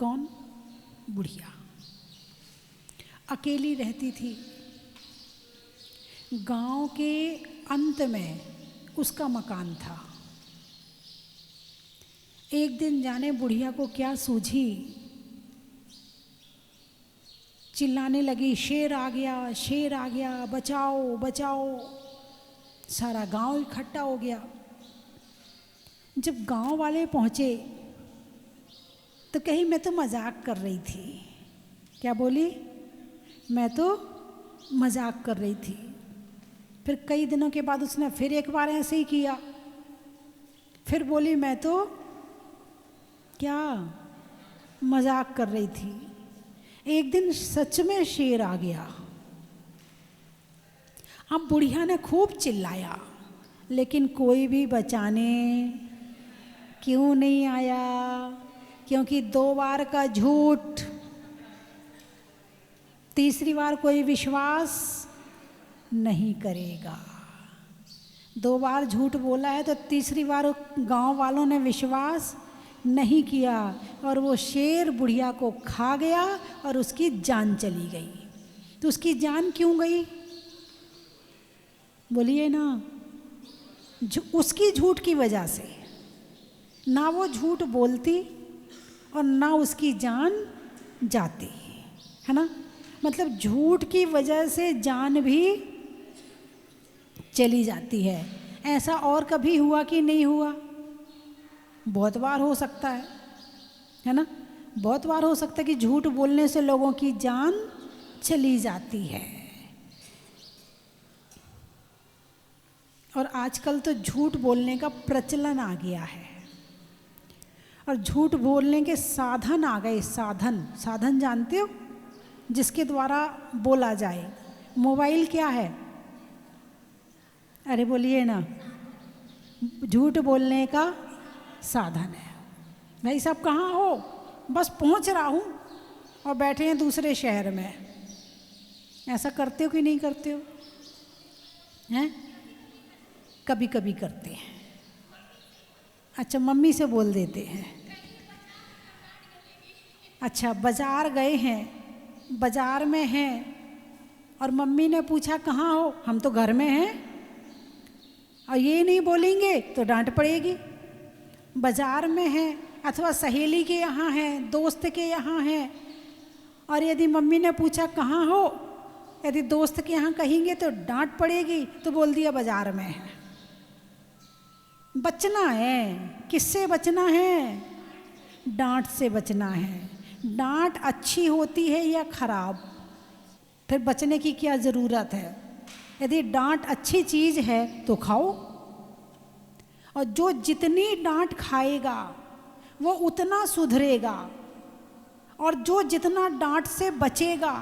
कौन? बुढ़िया। अकेली रहती थी। गांव के अंत में उसका मकान था। एक दिन जाने बुढ़िया को क्या सूझी, चिल्लाने लगी, शेर आ गया, शेर आ गया, बचाओ बचाओ। सारा गांव इकट्ठा हो गया। जब गांव वाले पहुंचे तो कही मैं तो मजाक कर रही थी। क्या बोली? मैं तो मजाक कर रही थी। फिर कई दिनों के बाद उसने फिर एक बार ऐसे ही किया। फिर बोली मैं तो क्या मजाक कर रही थी। एक दिन सच में शेर आ गया। अब बुढ़िया ने खूब चिल्लाया, लेकिन कोई भी बचाने क्यों नहीं आया? क्योंकि 2 बार का झूठ, तीसरी बार कोई विश्वास नहीं करेगा। 2 बार झूठ बोला है तो तीसरी बार गांव वालों ने विश्वास नहीं किया और वो शेर बुढ़िया को खा गया और उसकी जान चली गई। तो उसकी जान क्यों गई? बोलिए ना। उसकी झूठ की वजह से। ना वो झूठ बोलती और ना उसकी जान जाती, है ना। मतलब झूठ की वजह से जान भी चली जाती है। ऐसा और कभी हुआ कि नहीं हुआ? बहुत बार हो सकता है ना। बहुत बार हो सकता है कि झूठ बोलने से लोगों की जान चली जाती है। और आजकल तो झूठ बोलने का प्रचलन आ गया है और झूठ बोलने के साधन आ गए। साधन जानते हो? जिसके द्वारा बोला जाए। मोबाइल क्या है? अरे बोलिए ना। झूठ बोलने का साधन है। भाई साहब कहाँ हो? बस पहुंच रहा हूँ और बैठे हैं दूसरे शहर में। ऐसा करते हो कि नहीं करते हो? हैं? कभी कभी करते हैं। अच्छा, मम्मी से बोल देते हैं। अच्छा, बाजार गए हैं, बाजार में हैं और मम्मी ने पूछा कहाँ हो? हम तो घर में हैं। और ये नहीं बोलेंगे तो डांट पड़ेगी। बाजार में हैं अथवा सहेली के यहाँ हैं, दोस्त के यहाँ हैं, और यदि मम्मी ने पूछा कहाँ हो, यदि दोस्त के यहाँ कहेंगे तो डांट पड़ेगी, तो बोल दिया बाजार में है। बचना है। किससे बचना है? डांट से बचना है। डांट अच्छी होती है या खराब? फिर बचने की क्या ज़रूरत है? यदि डांट अच्छी चीज़ है तो खाओ, और जो जितनी डांट खाएगा वो उतना सुधरेगा, और जो जितना डांट से बचेगा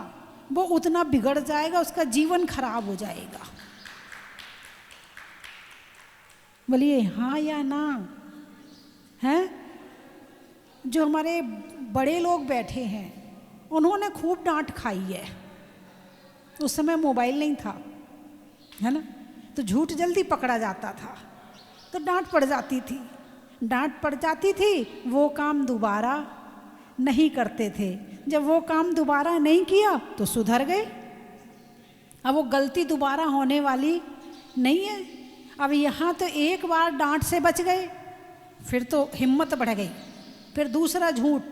वो उतना बिगड़ जाएगा, उसका जीवन खराब हो जाएगा। बोलिए हाँ या ना? हैं? जो हमारे बड़े लोग बैठे हैं उन्होंने खूब डांट खाई है। उस समय मोबाइल नहीं था, है ना, तो झूठ जल्दी पकड़ा जाता था, तो डांट पड़ जाती थी। डांट पड़ जाती थी, वो काम दोबारा नहीं करते थे। जब वो काम दोबारा नहीं किया तो सुधर गए। अब वो गलती दोबारा होने वाली नहीं है। अब यहाँ तो एक बार डांट से बच गए, फिर तो हिम्मत बढ़ गई, फिर दूसरा झूठ,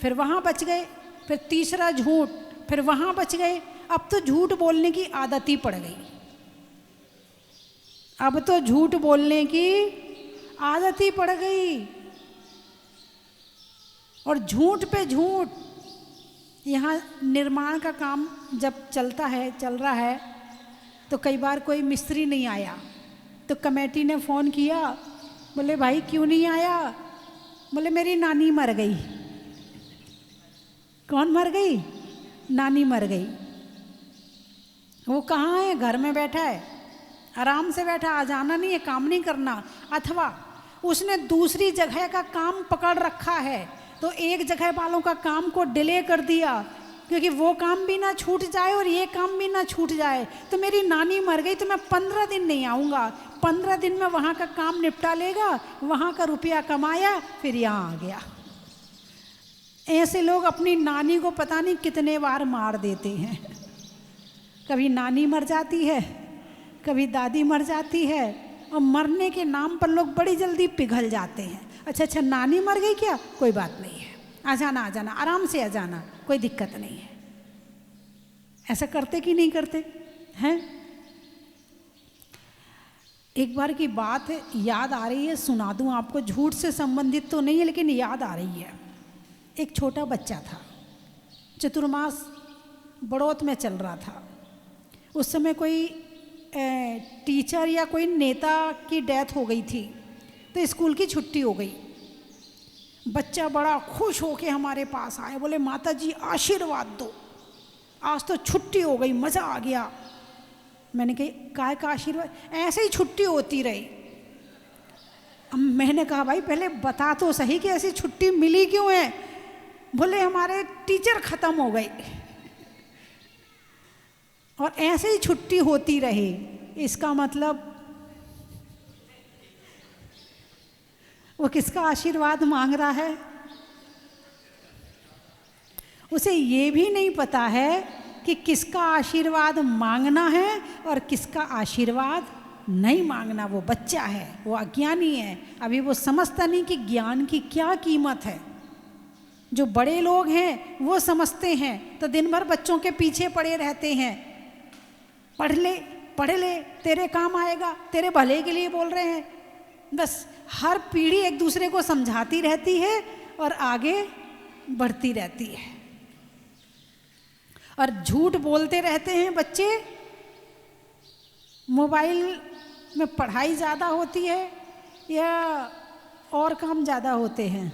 फिर वहाँ बच गए, फिर तीसरा झूठ, फिर वहाँ बच गए। अब तो झूठ बोलने की आदत ही पड़ गई। अब तो झूठ बोलने की आदत ही पड़ गई। और झूठ पे झूठ। यहाँ निर्माण का काम जब चल रहा है तो कई बार कोई मिस्त्री नहीं आया, तो कमेटी ने फ़ोन किया, बोले भाई क्यों नहीं आया? बोले मेरी नानी मर गई। कौन मर गई? नानी मर गई। वो कहाँ है? घर में बैठा है, आराम से बैठा, आ जाना नहीं है, काम नहीं करना। अथवा उसने दूसरी जगह का काम पकड़ रखा है, तो एक जगह वालों का काम को डिले कर दिया, क्योंकि वो काम भी ना छूट जाए और ये काम भी ना छूट जाए। तो मेरी नानी मर गई तो मैं 15 दिन नहीं आऊँगा, 15 दिन में वहाँ का काम निपटा लेगा, वहाँ का रुपया कमाया, फिर यहाँ आ गया। ऐसे लोग अपनी नानी को पता नहीं कितने बार मार देते हैं। कभी नानी मर जाती है, कभी दादी मर जाती है, और मरने के नाम पर लोग बड़ी जल्दी पिघल जाते हैं। अच्छा नानी मर गई क्या, कोई बात नहीं है, आ जाना आराम से आ जाना, कोई दिक्कत नहीं है। ऐसा करते कि नहीं करते हैं? एक बार की बात याद आ रही है, सुना दूं आपको, झूठ से संबंधित तो नहीं है लेकिन याद आ रही है। एक छोटा बच्चा था, चतुर्मास बड़ौत में चल रहा था। उस समय कोई टीचर या कोई नेता की डेथ हो गई थी, तो स्कूल की छुट्टी हो गई। बच्चा बड़ा खुश होके हमारे पास आया, बोले माता जी आशीर्वाद दो, आज तो छुट्टी हो गई, मज़ा आ गया। मैंने कही काय का आशीर्वाद, ऐसे ही छुट्टी होती रही। अब मैंने कहा भाई पहले बता तो सही कि ऐसी छुट्टी मिली क्यों है। बोले हमारे टीचर ख़त्म हो गए और ऐसे ही छुट्टी होती रही। इसका मतलब वो किसका आशीर्वाद मांग रहा है? उसे ये भी नहीं पता है कि किसका आशीर्वाद मांगना है और किसका आशीर्वाद नहीं मांगना। वो बच्चा है, वो अज्ञानी है, अभी वो समझता नहीं कि ज्ञान की क्या कीमत है। जो बड़े लोग हैं वो समझते हैं, तो दिन भर बच्चों के पीछे पड़े रहते हैं, पढ़ ले तेरे काम आएगा, तेरे भले के लिए बोल रहे हैं। बस हर पीढ़ी एक दूसरे को समझाती रहती है और आगे बढ़ती रहती है, और झूठ बोलते रहते हैं बच्चे। मोबाइल में पढ़ाई ज़्यादा होती है या और काम ज़्यादा होते हैं?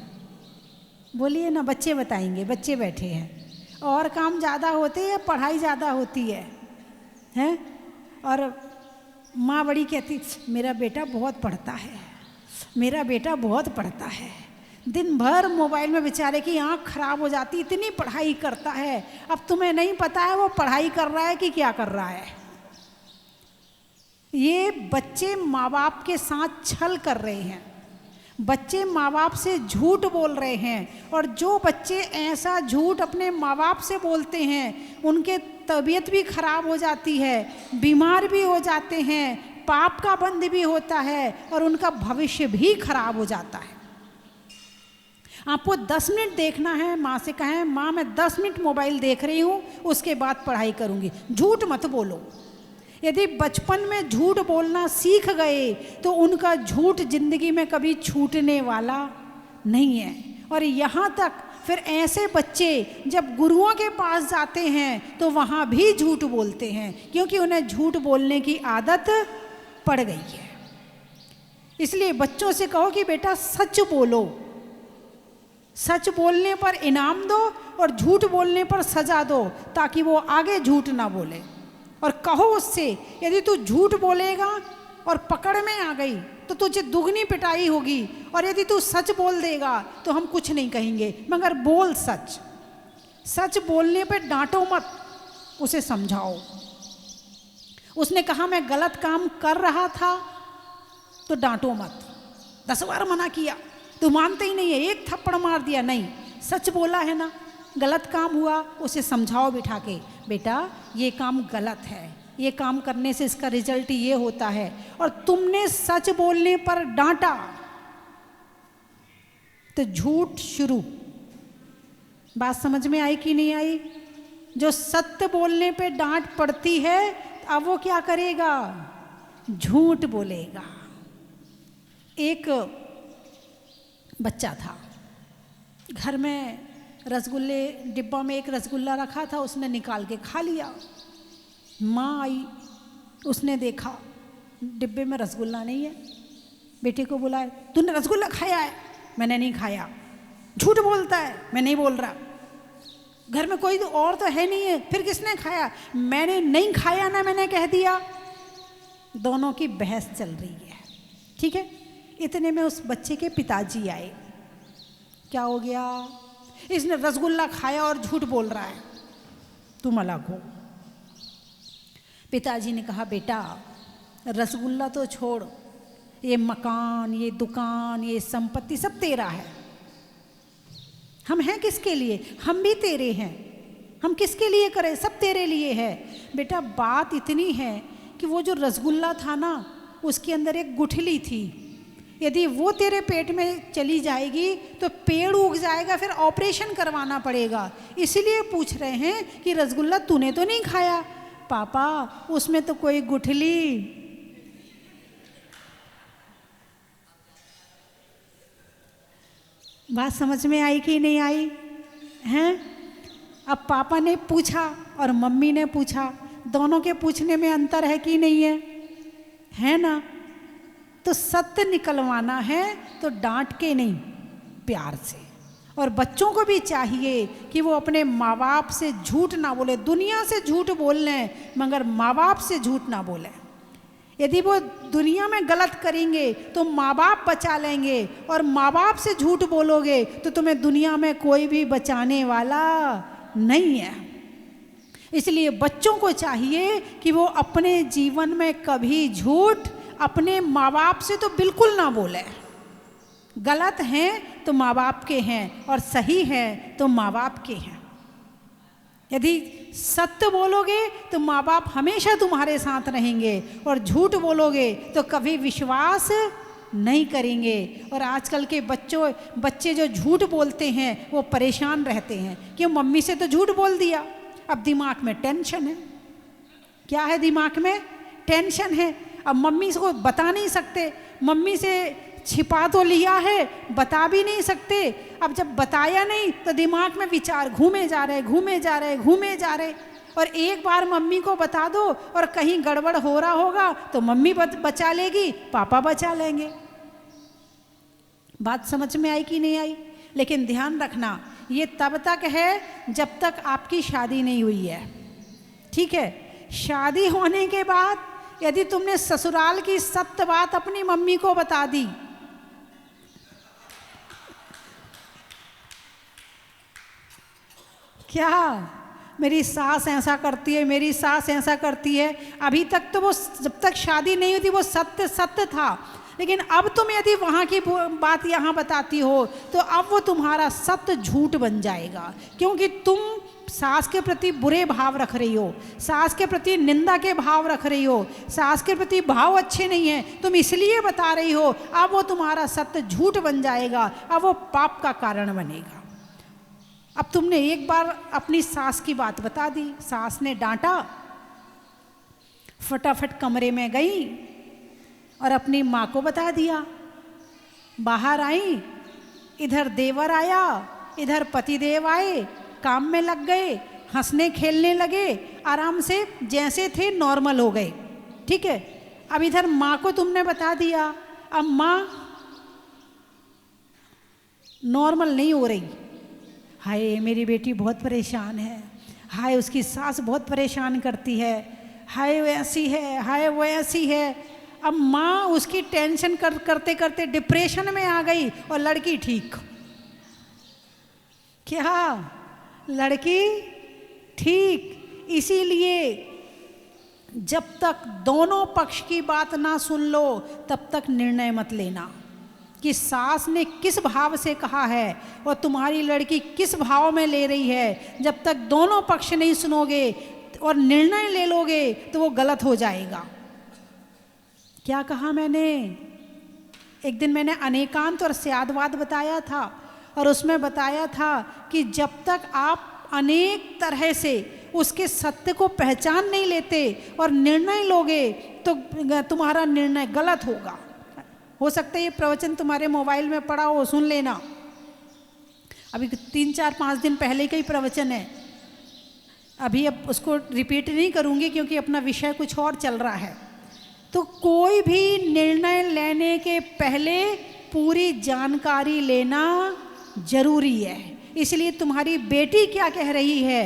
बोलिए ना, बच्चे बताएंगे, बच्चे बैठे हैं। और काम ज़्यादा होते हैं, पढ़ाई ज़्यादा होती है, हैं? और माँ बड़ी कहती मेरा बेटा बहुत पढ़ता है, मेरा बेटा बहुत पढ़ता है। दिन भर मोबाइल में बेचारे की आँख खराब हो जाती, इतनी पढ़ाई करता है। अब तुम्हें नहीं पता है वो पढ़ाई कर रहा है कि क्या कर रहा है। ये बच्चे माँ बाप के साथ छल कर रहे हैं, बच्चे माँ बाप से झूठ बोल रहे हैं। और जो बच्चे ऐसा झूठ अपने माँ बाप से बोलते हैं उनके तबीयत भी खराब हो जाती है, बीमार भी हो जाते हैं, पाप का बंध भी होता है और उनका भविष्य भी खराब हो जाता है। आपको 10 मिनट देखना है, माँ से कहें माँ मैं 10 मिनट मोबाइल देख रही हूँ, उसके बाद पढ़ाई करूँगी। झूठ मत बोलो। यदि बचपन में झूठ बोलना सीख गए तो उनका झूठ जिंदगी में कभी छूटने वाला नहीं है। और यहाँ तक फिर ऐसे बच्चे जब गुरुओं के पास जाते हैं तो वहाँ भी झूठ बोलते हैं, क्योंकि उन्हें झूठ बोलने की आदत पड़ गई है। इसलिए बच्चों से कहो कि बेटा सच बोलो, सच बोलने पर इनाम दो और झूठ बोलने पर सजा दो, ताकि वो आगे झूठ ना बोले। और कहो उससे यदि तू झूठ बोलेगा और पकड़ में आ गई तो तुझे दुगनी पिटाई होगी, और यदि तू सच बोल देगा तो हम कुछ नहीं कहेंगे, मगर बोल सच। सच बोलने पे डांटो मत, उसे समझाओ। उसने कहा मैं गलत काम कर रहा था तो डांटो मत। 10 बार मना किया, तू मानते ही नहीं है, एक थप्पड़ मार दिया, नहीं सच बोला है ना, गलत काम हुआ, उसे समझाओ बिठा के, बेटा ये काम गलत है, ये काम करने से इसका रिजल्ट ये होता है। और तुमने सच बोलने पर डांटा तो झूठ शुरू। बात समझ में आई कि नहीं आई? जो सत्य बोलने पे डांट पड़ती है अब वो क्या करेगा? झूठ बोलेगा। एक बच्चा था, घर में रसगुल्ले, डिब्बा में एक रसगुल्ला रखा था, उसने निकाल के खा लिया। माँ आई, उसने देखा डिब्बे में रसगुल्ला नहीं है, बेटे को बुलाए, तूने रसगुल्ला खाया है? मैंने नहीं खाया। झूठ बोलता है, मैं नहीं बोल रहा, घर में कोई और तो है नहीं है, फिर किसने खाया? मैंने नहीं खाया ना, मैंने कह दिया। दोनों की बहस चल रही है, ठीक है। इतने में उस बच्चे के पिताजी आए। क्या हो गया? इसने रसगुल्ला खाया और झूठ बोल रहा है, तुम अलग हो। पिताजी ने कहा बेटा रसगुल्ला तो छोड़, ये मकान, ये दुकान, ये संपत्ति सब तेरा है, हम हैं किसके लिए? हम भी तेरे हैं। हम किसके लिए करें? सब तेरे लिए है। बेटा बात इतनी है कि वो जो रसगुल्ला था ना, उसके अंदर एक गुठली थी, यदि वो तेरे पेट में चली जाएगी तो पेड़ उग जाएगा, फिर ऑपरेशन करवाना पड़ेगा। इसलिए पूछ रहे हैं कि रसगुल्ला तूने तो नहीं खाया? पापा उसमें तो कोई गुठली। बात समझ में आई कि नहीं आई? हैं? अब पापा ने पूछा और मम्मी ने पूछा, दोनों के पूछने में अंतर है कि नहीं है? है ना? तो सत्य निकलवाना है तो डांट के नहीं, प्यार से। और बच्चों को भी चाहिए कि वो अपने माँ बाप से झूठ ना बोले। दुनिया से झूठ बोल लें मगर माँ बाप से झूठ ना बोलें। यदि वो दुनिया में गलत करेंगे तो माँ बाप बचा लेंगे, और माँ बाप से झूठ बोलोगे तो तुम्हें दुनिया में कोई भी बचाने वाला नहीं है। इसलिए बच्चों को चाहिए कि वो अपने जीवन में कभी झूठ अपने माँ बाप से तो बिल्कुल ना बोले। गलत हैं तो माँ बाप के हैं और सही हैं तो माँ बाप के हैं। यदि सत्य बोलोगे तो माँ बाप हमेशा तुम्हारे साथ रहेंगे, और झूठ बोलोगे तो कभी विश्वास नहीं करेंगे। और आजकल के बच्चे जो झूठ बोलते हैं वो परेशान रहते हैं। क्यों? मम्मी से तो झूठ बोल दिया, अब दिमाग में टेंशन है। क्या है दिमाग में? टेंशन है। अब मम्मी को बता नहीं सकते, मम्मी से छिपा तो लिया है, बता भी नहीं सकते। अब जब बताया नहीं तो दिमाग में विचार घूमे जा रहे, घूमे जा रहे, घूमे जा रहे। और एक बार मम्मी को बता दो और कहीं गड़बड़ हो रहा होगा तो मम्मी बचा लेगी, पापा बचा लेंगे। बात समझ में आई कि नहीं आई? लेकिन ध्यान रखना, ये तब तक है जब तक आपकी शादी नहीं हुई है, ठीक है? शादी होने के बाद यदि तुमने ससुराल की सत्य बात अपनी मम्मी को बता दी, क्या मेरी सास ऐसा करती है, मेरी सास ऐसा करती है, अभी तक तो वो जब तक शादी नहीं हुई थी वो सत्य सत्य था। लेकिन अब तुम यदि वहाँ की बात यहाँ बताती हो तो अब वो तुम्हारा सत्य झूठ बन जाएगा, क्योंकि तुम सास के प्रति बुरे भाव रख रही हो, सास के प्रति निंदा के भाव रख रही हो, सास के प्रति भाव अच्छे नहीं हैं, तुम इसलिए बता रही हो। अब वो तुम्हारा सत्य झूठ बन जाएगा, अब वो पाप का कारण बनेगा। अब तुमने एक बार अपनी सास की बात बता दी, सास ने डांटा, फटाफट कमरे में गई और अपनी माँ को बता दिया। बाहर आई, इधर देवर आया, इधर पतिदेव आए, काम में लग गए, हंसने खेलने लगे, आराम से जैसे थे नॉर्मल हो गए, ठीक है? अब इधर माँ को तुमने बता दिया, अब माँ नॉर्मल नहीं हो रही। हाय मेरी बेटी बहुत परेशान है, हाय उसकी सास बहुत परेशान करती है, हाय वो ऐसी है, हाय वो ऐसी है। अब माँ उसकी टेंशन करते करते डिप्रेशन में आ गई और लड़की ठीक। क्या? लड़की ठीक। इसीलिए जब तक दोनों पक्ष की बात ना सुन लो तब तक निर्णय मत लेना कि सास ने किस भाव से कहा है और तुम्हारी लड़की किस भाव में ले रही है। जब तक दोनों पक्ष नहीं सुनोगे और निर्णय ले लोगे तो वो गलत हो जाएगा। क्या कहा मैंने? एक दिन मैंने अनेकांत और स्यादवाद बताया था, और उसमें बताया था कि जब तक आप अनेक तरह से उसके सत्य को पहचान नहीं लेते और निर्णय लोगे तो तुम्हारा निर्णय गलत होगा। हो सकता है ये प्रवचन तुम्हारे मोबाइल में पड़ा हो, सुन लेना। अभी 3-4-5 दिन पहले का ही प्रवचन है, अभी अब उसको रिपीट नहीं करूँगी क्योंकि अपना विषय कुछ और चल रहा है। तो कोई भी निर्णय लेने के पहले पूरी जानकारी लेना जरूरी है। इसलिए तुम्हारी बेटी क्या कह रही है,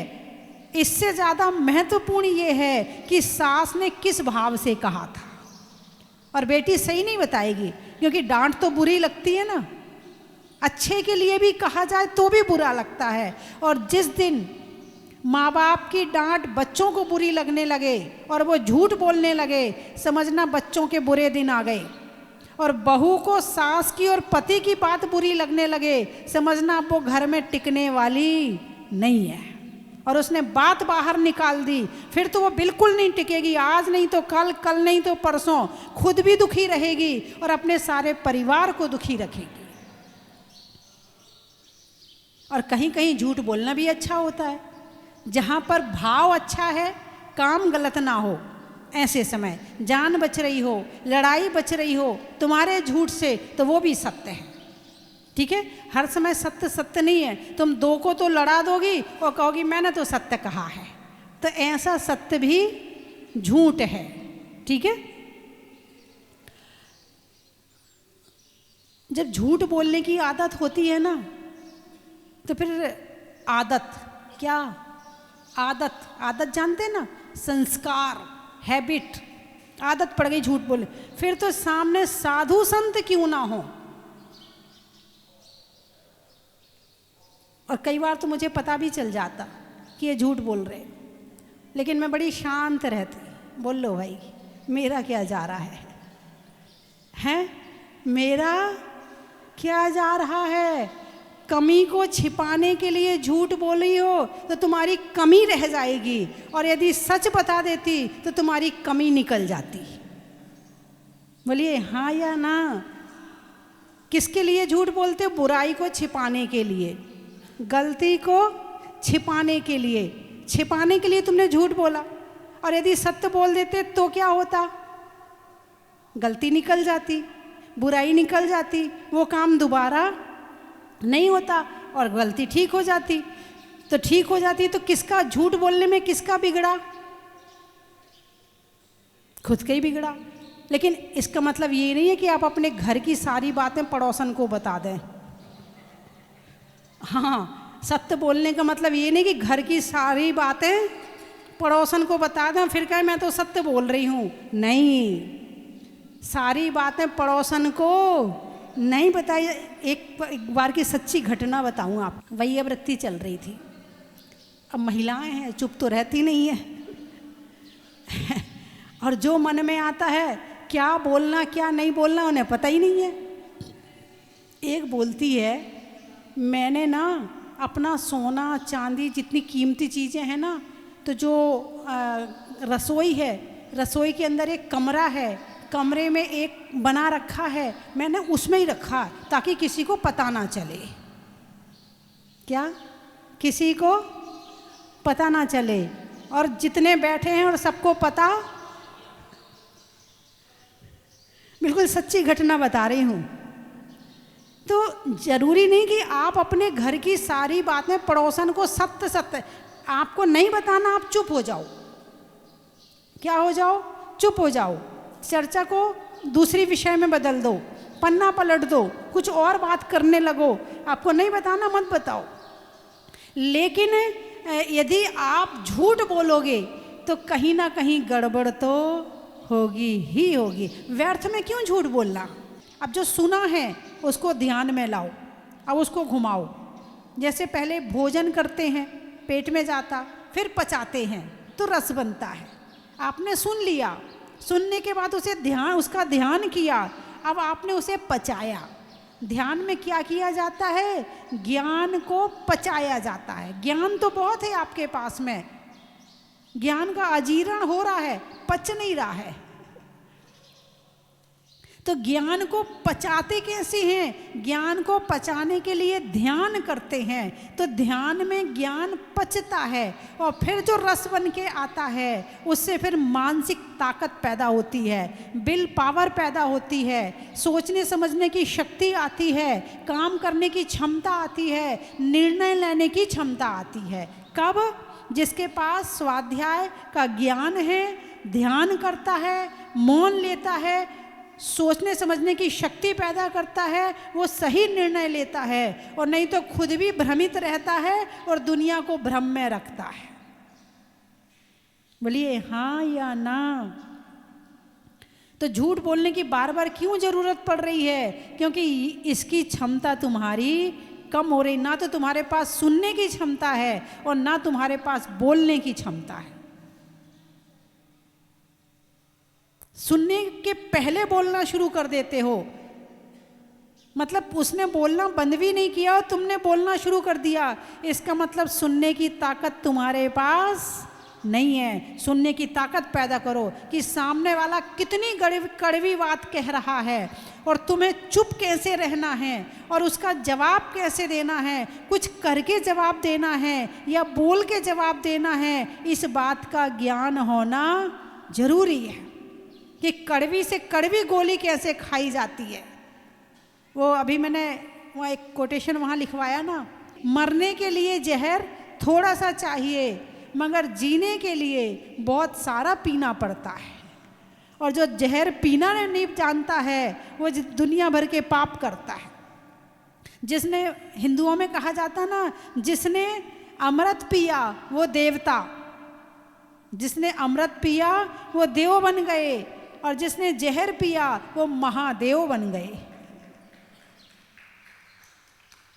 इससे ज़्यादा महत्वपूर्ण ये है कि सास ने किस भाव से कहा था। और बेटी सही नहीं बताएगी क्योंकि डांट तो बुरी लगती है ना, अच्छे के लिए भी कहा जाए तो भी बुरा लगता है। और जिस दिन माँ बाप की डांट बच्चों को बुरी लगने लगे और वो झूठ बोलने लगे, समझना बच्चों के बुरे दिन आ गए। और बहू को सास की और पति की बात बुरी लगने लगे, समझना अब वो घर में टिकने वाली नहीं है। और उसने बात बाहर निकाल दी, फिर तो वो बिल्कुल नहीं टिकेगी। आज नहीं तो कल, कल नहीं तो परसों खुद भी दुखी रहेगी और अपने सारे परिवार को दुखी रखेगी। और कहीं कहीं झूठ बोलना भी अच्छा होता है, जहाँ पर भाव अच्छा है, काम गलत ना हो, ऐसे समय जान बच रही हो, लड़ाई बच रही हो तुम्हारे झूठ से, तो वो भी सत्य है। ठीक है, हर समय सत्य सत्य नहीं है। तुम दो को तो लड़ा दोगी और कहोगी मैंने तो सत्य कहा है, तो ऐसा सत्य भी झूठ है। ठीक है, जब झूठ बोलने की आदत होती है ना, तो फिर आदत, क्या आदत, आदत जानते हैं ना, संस्कार, हैबिट, आदत पड़ गई झूठ बोले, फिर तो सामने साधु संत क्यों ना हो। और कई बार तो मुझे पता भी चल जाता कि ये झूठ बोल रहे, लेकिन मैं बड़ी शांत रहती, बोल लो भाई मेरा क्या जा रहा है, हैं मेरा क्या जा रहा है। कमी को छिपाने के लिए झूठ बोली हो तो तुम्हारी कमी रह जाएगी, और यदि सच बता देती तो तुम्हारी कमी निकल जाती। बोलिए हाँ या ना। किसके लिए झूठ बोलते हो? बुराई को छिपाने के लिए, गलती को छिपाने के लिए। छिपाने के लिए तुमने झूठ बोला, और यदि सत्य बोल देते तो क्या होता? गलती निकल जाती, बुराई निकल जाती, वो काम दोबारा नहीं होता और गलती ठीक हो जाती। तो ठीक हो जाती तो किसका, झूठ बोलने में किसका बिगड़ा? खुद का ही बिगड़ा। लेकिन इसका मतलब ये नहीं है कि आप अपने घर की सारी बातें पड़ोसन को बता दें। हाँ, सत्य बोलने का मतलब ये नहीं कि घर की सारी बातें पड़ोसन को बता दें फिर कहें मैं तो सत्य बोल रही हूँ। नहीं, सारी बातें पड़ोसन को नहीं बताई। एक बार की सच्ची घटना बताऊँ आप। वैयावृत्ति चल रही थी। अब महिलाएं हैं, चुप तो रहती नहीं है और जो मन में आता है क्या बोलना क्या नहीं बोलना उन्हें पता ही नहीं है। एक बोलती है मैंने ना अपना सोना चांदी जितनी कीमती चीज़ें हैं ना, तो जो रसोई है, रसोई के अंदर एक कमरा है, कमरे में एक बना रखा है, मैंने उसमें ही रखा ताकि किसी को पता ना चले। क्या? किसी को पता ना चले। और जितने बैठे हैं और सबको पता। बिल्कुल सच्ची घटना बता रही हूँ। तो जरूरी नहीं कि आप अपने घर की सारी बातें पड़ोसन को सत्य सत्य, आपको नहीं बताना, आप चुप हो जाओ। क्या हो जाओ? चुप हो जाओ। चर्चा को दूसरी विषय में बदल दो, पन्ना पलट दो, कुछ और बात करने लगो। आपको नहीं बताना, मत बताओ। लेकिन यदि आप झूठ बोलोगे तो कहीं ना कहीं गड़बड़ तो होगी ही होगी। व्यर्थ में क्यों झूठ बोलना? अब जो सुना है उसको ध्यान में लाओ, अब उसको घुमाओ। जैसे पहले भोजन करते हैं, पेट में जाता, फिर पचाते हैं तो रस बनता है। आपने सुन लिया, सुनने के बाद उसका ध्यान किया, अब आपने उसे पचाया। ध्यान में क्या किया जाता है? ज्ञान को पचाया जाता है। ज्ञान तो बहुत है आपके पास में, ज्ञान का अजीर्ण हो रहा है, पच नहीं रहा है। तो ज्ञान को पचाते कैसे हैं? ज्ञान को पचाने के लिए ध्यान करते हैं, तो ध्यान में ज्ञान पचता है और फिर जो रस बन के आता है उससे फिर मानसिक ताकत पैदा होती है, विल पावर पैदा होती है, सोचने समझने की शक्ति आती है, काम करने की क्षमता आती है, निर्णय लेने की क्षमता आती है। कब? जिसके पास स्वाध्याय का ज्ञान है, ध्यान करता है, मौन लेता है, सोचने समझने की शक्ति पैदा करता है, वो सही निर्णय लेता है। और नहीं तो खुद भी भ्रमित रहता है और दुनिया को भ्रम में रखता है। बोलिए हाँ या ना। तो झूठ बोलने की बार बार क्यों जरूरत पड़ रही है? क्योंकि इसकी क्षमता तुम्हारी कम हो रही। ना तो तुम्हारे पास सुनने की क्षमता है और ना तुम्हारे पास बोलने की क्षमता है। सुनने के पहले बोलना शुरू कर देते हो मतलब उसने बोलना बंद भी नहीं किया और तुमने बोलना शुरू कर दिया, इसका मतलब सुनने की ताकत तुम्हारे पास नहीं है। सुनने की ताकत पैदा करो कि सामने वाला कितनी कड़वी बात कह रहा है और तुम्हें चुप कैसे रहना है और उसका जवाब कैसे देना है, कुछ करके जवाब देना है या बोल के जवाब देना है, इस बात का ज्ञान होना जरूरी है कि कड़वी से कड़वी गोली कैसे खाई जाती है। वो अभी मैंने वहाँ एक कोटेशन वहाँ लिखवाया ना, मरने के लिए जहर थोड़ा सा चाहिए मगर जीने के लिए बहुत सारा पीना पड़ता है। और जो जहर पीना नहीं जानता है वो दुनिया भर के पाप करता है। जिसने, हिंदुओं में कहा जाता ना, जिसने अमृत पिया वो देवता, जिसने अमृत पिया वो देव बन गए और जिसने जहर पिया वो महादेव बन गए।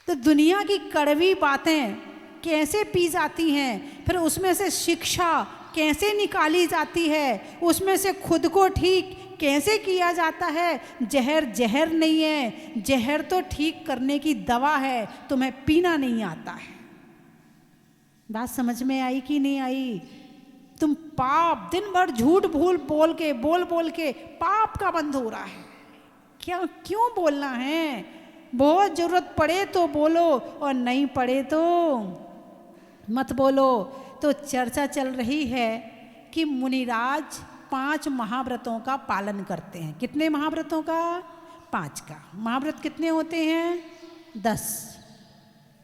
तो दुनिया की कड़वी बातें कैसे पी जाती हैं, फिर उसमें से शिक्षा कैसे निकाली जाती है, उसमें से खुद को ठीक कैसे किया जाता है। जहर जहर नहीं है, जहर तो ठीक करने की दवा है, तुम्हें पीना नहीं आता है। बात समझ में आई कि नहीं आई? तुम पाप दिन भर झूठ बोल के पाप का बंद हो रहा है। क्या क्यों बोलना है? बहुत जरूरत पड़े तो बोलो और नहीं पड़े तो मत बोलो। तो चर्चा चल रही है कि मुनिराज 5 महाव्रतों का पालन करते हैं। कितने महाव्रतों का? 5 का। महाव्रत कितने होते हैं? 10।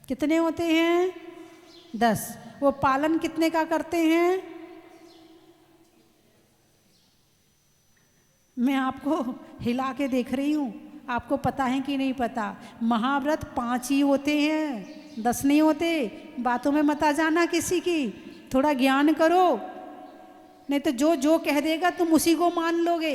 कितने होते हैं? 10। वो पालन कितने का करते हैं? मैं आपको हिला के देख रही हूँ, आपको पता है कि नहीं पता? महाव्रत 5 ही होते हैं, 10 नहीं होते। बातों में मत आ जाना किसी की, थोड़ा ज्ञान करो, नहीं तो जो जो कह देगा तुम उसी को मान लोगे।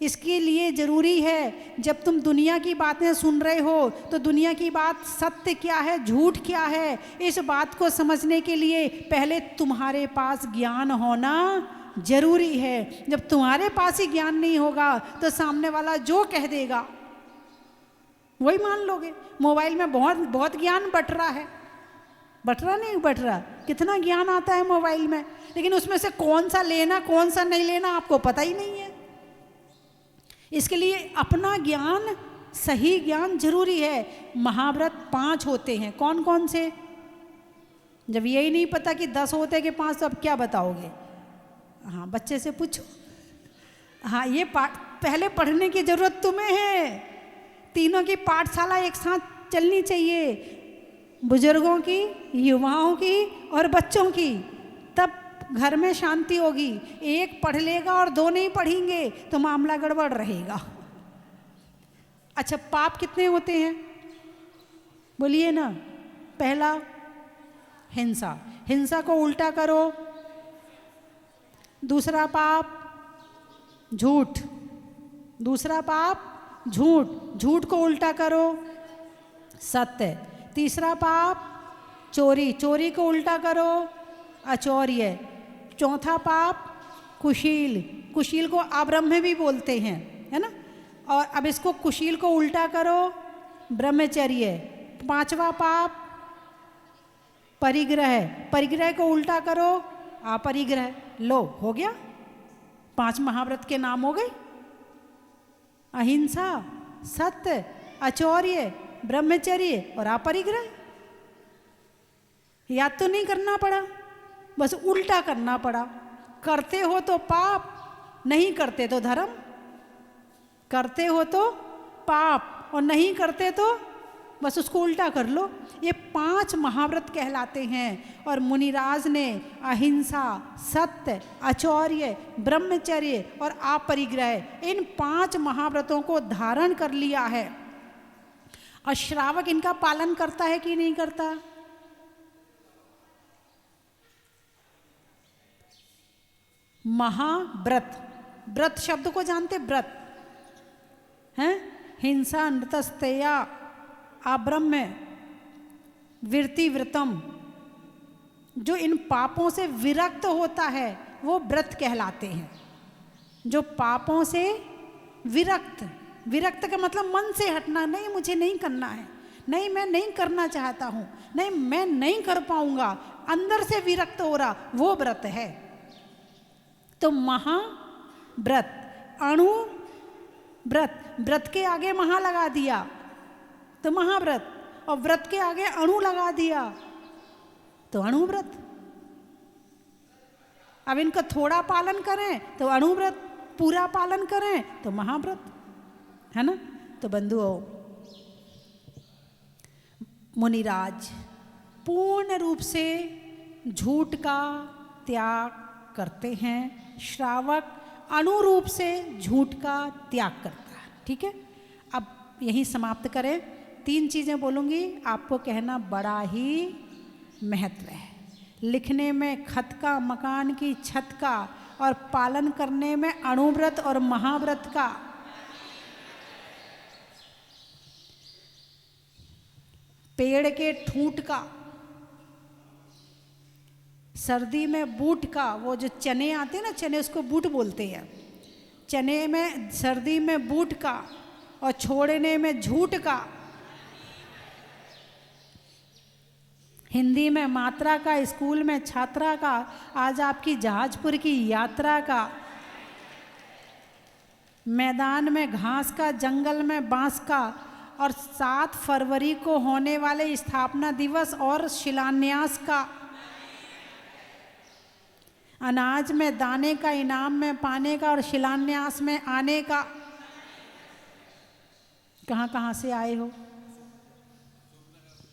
इसके लिए ज़रूरी है जब तुम दुनिया की बातें सुन रहे हो तो दुनिया की बात सत्य क्या है, झूठ क्या है, इस बात को समझने के लिए पहले तुम्हारे पास ज्ञान होना जरूरी है। जब तुम्हारे पास ही ज्ञान नहीं होगा तो सामने वाला जो कह देगा वही मान लोगे। मोबाइल में बहुत ज्ञान बट रहा है, बट रहा नहीं बट रहा, कितना ज्ञान आता है मोबाइल में, लेकिन उसमें से कौन सा लेना कौन सा नहीं लेना आपको पता ही नहीं है। इसके लिए अपना ज्ञान, सही ज्ञान जरूरी है। महाव्रत 5 होते हैं। कौन कौन से? जब यही नहीं पता कि 10 होते कि 5 तो अब क्या बताओगे? हाँ, बच्चे से पूछो। हाँ, ये पाठ पहले पढ़ने की जरूरत तुम्हें है। तीनों की पाठशाला एक साथ चलनी चाहिए, बुजुर्गों की, युवाओं की और बच्चों की, तब घर में शांति होगी। एक पढ़ लेगा और 2 नहीं पढ़ेंगे तो मामला गड़बड़ रहेगा। अच्छा, पाप कितने होते हैं बोलिए ना? पहला हिंसा, हिंसा को उल्टा करो। दूसरा पाप झूठ, दूसरा पाप झूठ, झूठ को उल्टा करो सत्य। तीसरा पाप चोरी, चोरी को उल्टा करो अचौर्य। चौथा पाप कुशील, कुशील को अब्रह्म भी बोलते हैं, है ना? और अब इसको कुशील को उल्टा करो ब्रह्मचर्य। 5वां पाप परिग्रह, परिग्रह को उल्टा करो अपरिग्रह। लो, हो गया, 5 महाव्रत के नाम हो गए। अहिंसा, सत्य, अचौर्य, ब्रह्मचर्य और अपरिग्रह। याद तो नहीं करना पड़ा, बस उल्टा करना पड़ा। करते हो तो पाप, नहीं करते तो धर्म। करते हो तो पाप और नहीं करते तो बस उसको उल्टा कर लो। ये 5 महाव्रत कहलाते हैं। और मुनिराज ने अहिंसा, सत्य, अचौर्य, ब्रह्मचर्य और अपरिग्रह, इन 5 महाव्रतों को धारण कर लिया है। और श्रावक इनका पालन करता है कि नहीं करता? महाव्रत, व्रत शब्द को जानते? व्रत हैं, हिंसा, नृतस्तेया, अब्रह्म, विरति, व्रतम। जो इन पापों से विरक्त होता है वो व्रत कहलाते हैं। जो पापों से विरक्त, विरक्त का मतलब मन से हटना, नहीं मुझे नहीं करना है, नहीं मैं नहीं करना चाहता हूँ, नहीं मैं नहीं कर पाऊंगा, अंदर से विरक्त हो रहा, वो व्रत है। तो महाव्रत, अणु व्रत, व्रत के आगे महा लगा दिया तो महाव्रत, और व्रत के आगे अणु लगा दिया तो अणुव्रत। अब इनका थोड़ा पालन करें तो अणुव्रत, पूरा पालन करें तो महाव्रत, है ना। तो बंधुओं, मुनिराज पूर्ण रूप से झूठ का त्याग करते हैं, श्रावक अनुरूप से झूठ का त्याग करता है। ठीक है, अब यहीं समाप्त करें। 3 चीज़ें बोलूँगी, आपको कहना बड़ा ही महत्व है। लिखने में खत का, मकान की छत का, और पालन करने में अणुव्रत और महाव्रत का। पेड़ के ठूंठ का, सर्दी में बूट का, वो जो चने आते हैं ना, चने उसको बूट बोलते हैं, चने में सर्दी में बूट का, और छोड़ने में झूठ का। हिंदी में मात्रा का, स्कूल में छात्रा का, आज आपकी जहाजपुर की यात्रा का। मैदान में घास का, जंगल में बांस का, और 7 फरवरी को होने वाले स्थापना दिवस और शिलान्यास का। अनाज में दाने का, इनाम में पाने का, और शिलान्यास में आने का। कहाँ कहाँ से आए हो?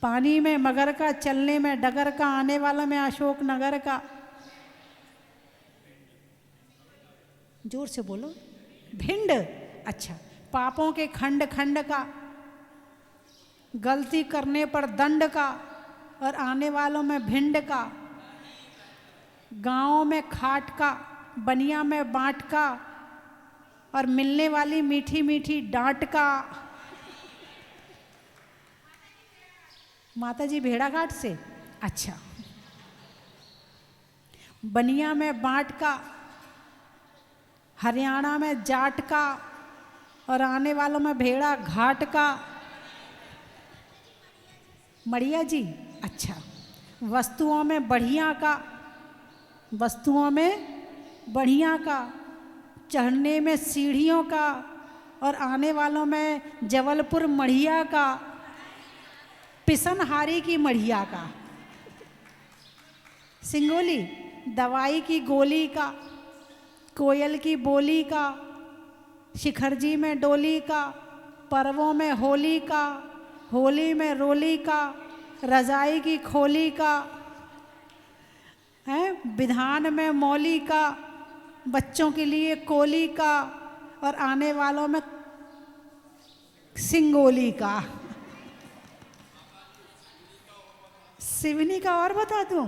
पानी में मगर का, चलने में डगर का, आने वाला में अशोक नगर का। जोर से बोलो। भिंड, अच्छा। पापों के खंड खंड का, गलती करने पर दंड का, और आने वालों में भिंड का। गाँव में खाट का, बनिया में बाँट का, और मिलने वाली मीठी मीठी डांट का। माता जी भेड़ा घाट से, अच्छा। बनिया में बाँट का, हरियाणा में जाट का, और आने वालों में भेड़ा घाट का। मड़िया जी, अच्छा। वस्तुओं में बढ़िया का, वस्तुओं में बढ़िया का, चढ़ने में सीढ़ियों का, और आने वालों में जबलपुर मढ़िया का। पिसनहारी की मढ़िया का। सिंगोली, दवाई की गोली का, कोयल की बोली का, शिखरजी में डोली का, पर्वों में होली का, होली में रोली का, रजाई की खोली का, है विधान में मौली का, बच्चों के लिए कोली का, और आने वालों में सिंगोली का। सिवनी का और बता दूं?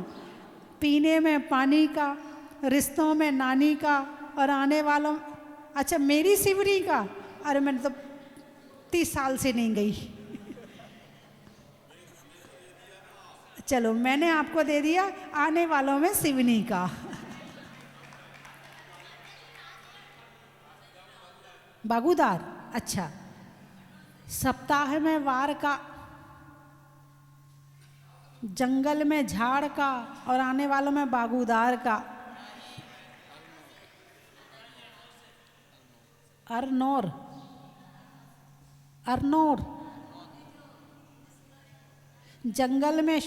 पीने में पानी का, रिश्तों में नानी का, और आने वालों, अच्छा मेरी सिवनी का, अरे मैंने तो 30 साल से नहीं गई। चलो मैंने आपको दे दिया, आने वालों में सिवनी का। बागुदार, अच्छा। सप्ताह में वार का, जंगल में झाड़ का, और आने वालों में बागुदार का। अरनौर, अरनौर, जंगल में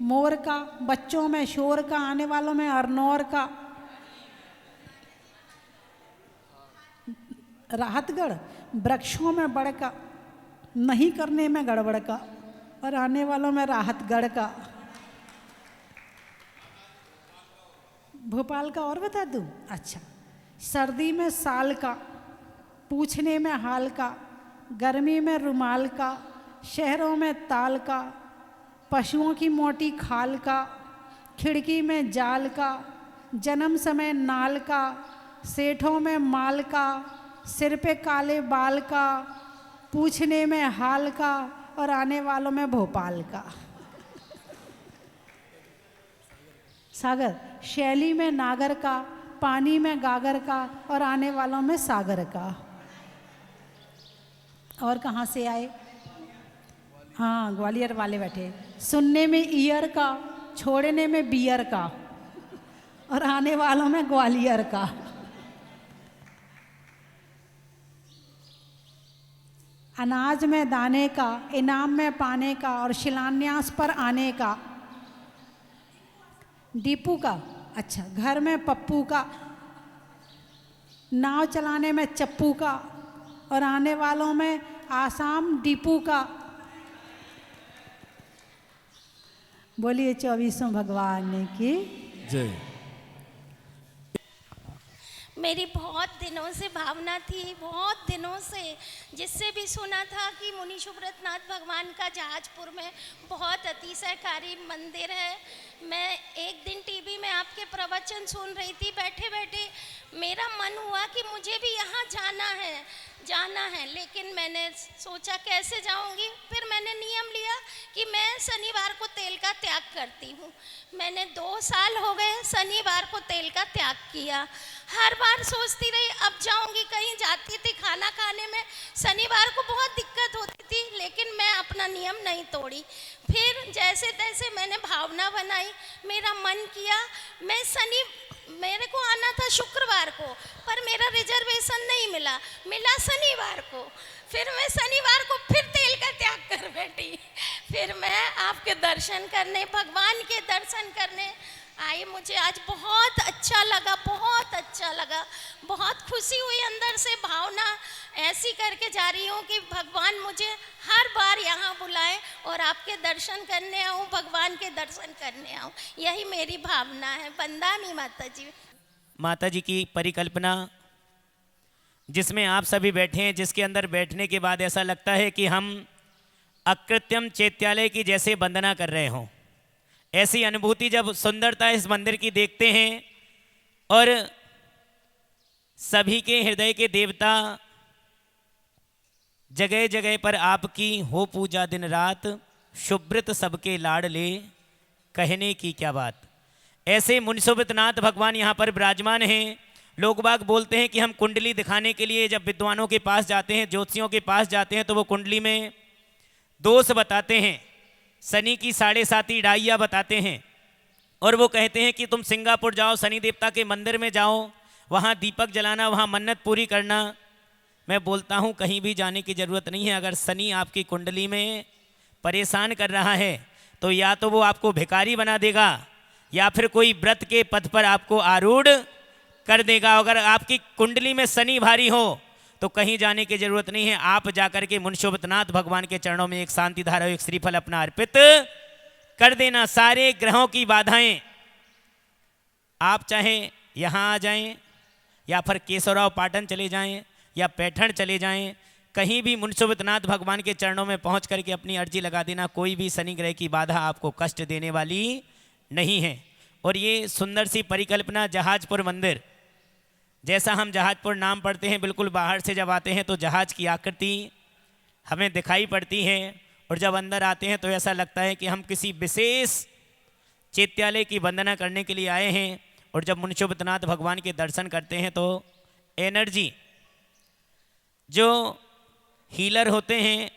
मोर का, बच्चों में शोर का, आने वालों में अरनौर का। राहतगढ़, वृक्षों में बड़ का, नहीं करने में गड़बड़ का, और आने वालों में राहतगढ़ का। भोपाल का और बता दूं? अच्छा। सर्दी में साल का, पूछने में हाल का, गर्मी में रुमाल का, शहरों में ताल का, पशुओं की मोटी खाल का, खिड़की में जाल का, जन्म समय नाल का, सेठों में माल का, सिर पे काले बाल का, पूछने में हाल का, और आने वालों में भोपाल का। सागर, शैली में नागर का, पानी में गागर का, और आने वालों में सागर का। और कहाँ से आए? हाँ, ग्वालियर वाले बैठे। सुनने में ईयर का, छोड़ने में बियर का, और आने वालों में ग्वालियर का। अनाज में दाने का, इनाम में पाने का, और शिलान्यास पर आने का। दीपू का, अच्छा, घर में पप्पू का, नाव चलाने में चप्पू का, और आने वालों में आसाम दीपू का। बोलिए 24वें भगवान की जय। मेरी बहुत दिनों से भावना थी, बहुत दिनों से, जिससे भी सुना था कि मुनि सुब्रतनाथ भगवान का जहाजपुर में बहुत अतिशयकारी मंदिर है। मैं एक दिन टीवी में आपके प्रवचन सुन रही थी, बैठे बैठे मेरा मन हुआ कि मुझे भी यहाँ जाना है, लेकिन मैंने सोचा कैसे जाऊंगी। फिर मैंने नियम लिया कि मैं शनिवार को तेल का त्याग करती हूँ। मैंने 2 साल हो गए शनिवार को तेल का त्याग किया। हर बार सोचती रही अब जाऊंगी, कहीं जाती थी खाना खाने में, शनिवार को बहुत दिक्कत होती थी, लेकिन मैं अपना नियम नहीं तोड़ी। फिर जैसे तैसे मैंने भावना बनाई, मेरा मन किया, मेरे को आना था शुक्रवार को, पर मेरा रिजर्वेशन नहीं मिला शनिवार को। फिर मैं शनिवार को फिर तेल का त्याग कर बैठी। फिर मैं आपके दर्शन करने, भगवान के दर्शन करने आई। मुझे आज बहुत अच्छा लगा, बहुत अच्छा लगा, बहुत खुशी हुई। अंदर से भावना ऐसी करके जा रही हूँ कि भगवान मुझे हर बार यहाँ बुलाए और आपके दर्शन करने आऊँ, भगवान के दर्शन करने आऊँ, यही मेरी भावना है। वंदना माता जी। माता जी की परिकल्पना जिसमें आप सभी बैठे हैं, जिसके अंदर बैठने के बाद ऐसा लगता है कि हम अकृत्यम चैत्यालय की जैसे वंदना कर रहे हों। ऐसी अनुभूति जब सुंदरता इस मंदिर की देखते हैं और सभी के हृदय के देवता जगह जगह पर आपकी हो पूजा दिन रात, शुभ्रत सबके लाडले, कहने की क्या बात। ऐसे मुनि सुब्रतनाथ भगवान यहाँ पर विराजमान हैं। लोग बाग बोलते हैं कि हम कुंडली दिखाने के लिए जब विद्वानों के पास जाते हैं, ज्योतिषियों के पास जाते हैं, तो वो कुंडली में दोष बताते हैं, शनि की 7.5 डाइया बताते हैं, और वो कहते हैं कि तुम सिंगापुर जाओ, शनि देवता के मंदिर में जाओ, वहाँ दीपक जलाना, वहाँ मन्नत पूरी करना। मैं बोलता हूँ कहीं भी जाने की ज़रूरत नहीं है। अगर शनि आपकी कुंडली में परेशान कर रहा है तो या तो वो आपको भिखारी बना देगा या फिर कोई व्रत के पथ पर आपको आरूढ़ कर देगा। अगर आपकी कुंडली में शनि भारी हो तो कहीं जाने की जरूरत नहीं है। आप जाकर के मुनि सुब्रतनाथ भगवान के चरणों में एक शांति धारा, एक श्रीफल अपना अर्पित कर देना। सारे ग्रहों की बाधाएं, आप चाहे यहाँ आ जाएं या फिर केशवराव पाटन चले जाएं या पैठण चले जाएं, कहीं भी मुनि सुब्रतनाथ भगवान के चरणों में पहुंच करके अपनी अर्जी लगा देना। कोई भी शनि ग्रह की बाधा आपको कष्ट देने वाली नहीं है। और ये सुंदर सी परिकल्पना जहाजपुर मंदिर, जैसा हम जहाजपुर नाम पढ़ते हैं, बिल्कुल बाहर से जब आते हैं तो जहाज की आकृति हमें दिखाई पड़ती है, और जब अंदर आते हैं तो ऐसा लगता है कि हम किसी विशेष चैत्यालय की वंदना करने के लिए आए हैं। और जब मुनि सुब्रतनाथ भगवान के दर्शन करते हैं तो एनर्जी, जो हीलर होते हैं,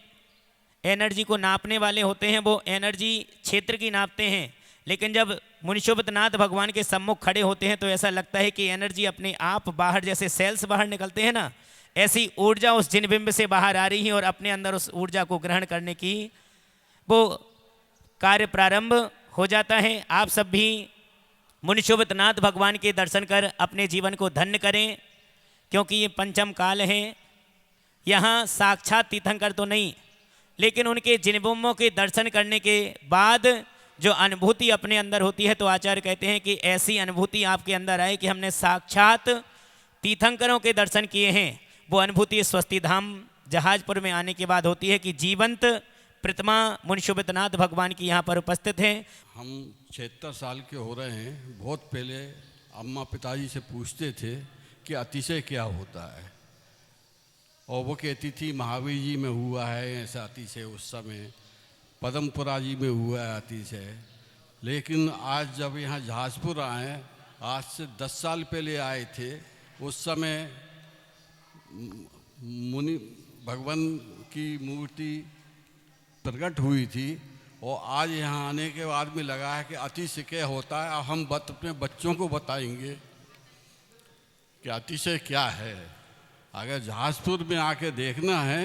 एनर्जी को नापने वाले होते हैं, वो एनर्जी क्षेत्र की नापते हैं, लेकिन जब मुनि सुब्रतनाथ भगवान के सम्मुख खड़े होते हैं तो ऐसा लगता है कि एनर्जी अपने आप बाहर, जैसे सेल्स बाहर निकलते हैं ना, ऐसी ऊर्जा उस जिनबिंब से बाहर आ रही है और अपने अंदर उस ऊर्जा को ग्रहण करने की वो कार्य प्रारंभ हो जाता है। आप सब भी मुनि सुब्रतनाथ भगवान के दर्शन कर अपने जीवन को धन्य करें, क्योंकि ये पंचम काल है। यहाँ साक्षात तीर्थंकर तो नहीं, लेकिन उनके जिनबिंबों के दर्शन करने के बाद जो अनुभूति अपने अंदर होती है, तो आचार्य कहते हैं कि ऐसी अनुभूति आपके अंदर आए कि हमने साक्षात तीर्थंकरों के दर्शन किए हैं। वो अनुभूति स्वस्ति धाम जहाजपुर में आने के बाद होती है कि जीवंत प्रतिमा मुनि सुब्रतनाथ भगवान की यहाँ पर उपस्थित है। हम 76 साल के हो रहे हैं। बहुत पहले अम्मा पिताजी से पूछते थे कि अतिशय क्या होता है, और वो कहती थी महावीर जी में हुआ है ऐसा अतिशय, उस समय पदमपुरा जी में हुआ है अतिशय। लेकिन आज जब यहाँ जहाजपुर आए, आज से 10 साल पहले आए थे, उस समय मुनि भगवान की मूर्ति प्रकट हुई थी। और आज यहाँ आने के बाद में लगा है कि अतिशय क्या होता है। अब हम अपने बच्चों को बताएंगे कि अतिशय क्या है। अगर जहाजपुर में आके देखना है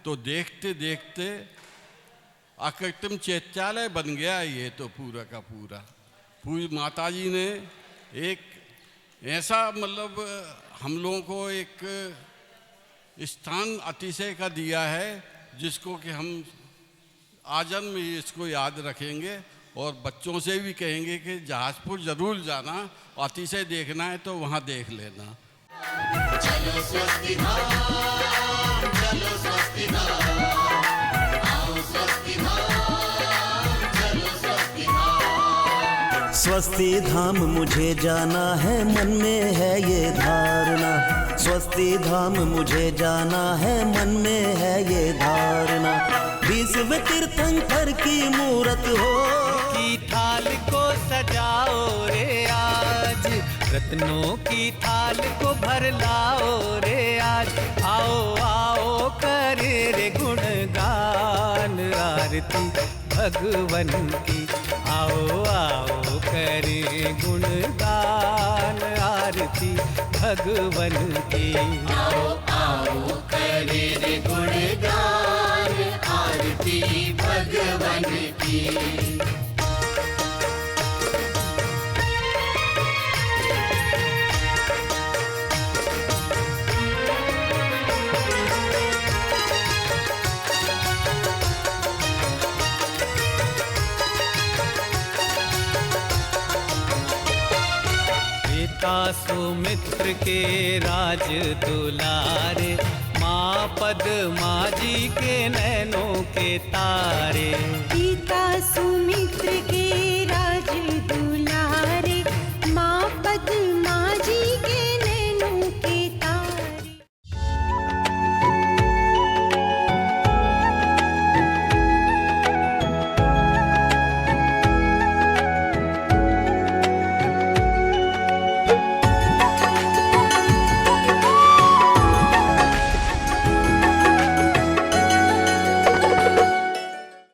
तो देखते देखते अकृत्रिम चैत्यालय बन गया ये तो पूरा का पूरा। पूरी माता जी ने एक ऐसा मतलब हम लोगों को एक स्थान अतिशय का दिया है जिसको कि हम आजन्म ही इसको याद रखेंगे। और बच्चों से भी कहेंगे कि जहाजपुर ज़रूर जाना, अतिशय देखना है तो वहाँ देख लेना। चलो स्वस्ति धाम, चलो स्वस्ति धाम, आओ स्वस्ति धाम, चलो स्वस्ति धाम। स्वस्ति धाम मुझे जाना है, मन में है ये धारणा। स्वस्ति धाम मुझे जाना है, मन में है ये धारणा। विश्व तीर्थंकर की मूरत हो, की थाल को सजाओ रे आज, रत्नों की थाल को भर लाओ रे आज। आओ आओ करे रे गुणगान आरती भगवन की। आओ आओ करे गुणगान आरती भगवन की। आओ आओ करे रे गुणगान आरती भगवन की। सुमित्र के राज दुलारे, माँ पद्मा जी के नैनों के तारे। पिता सुमित्र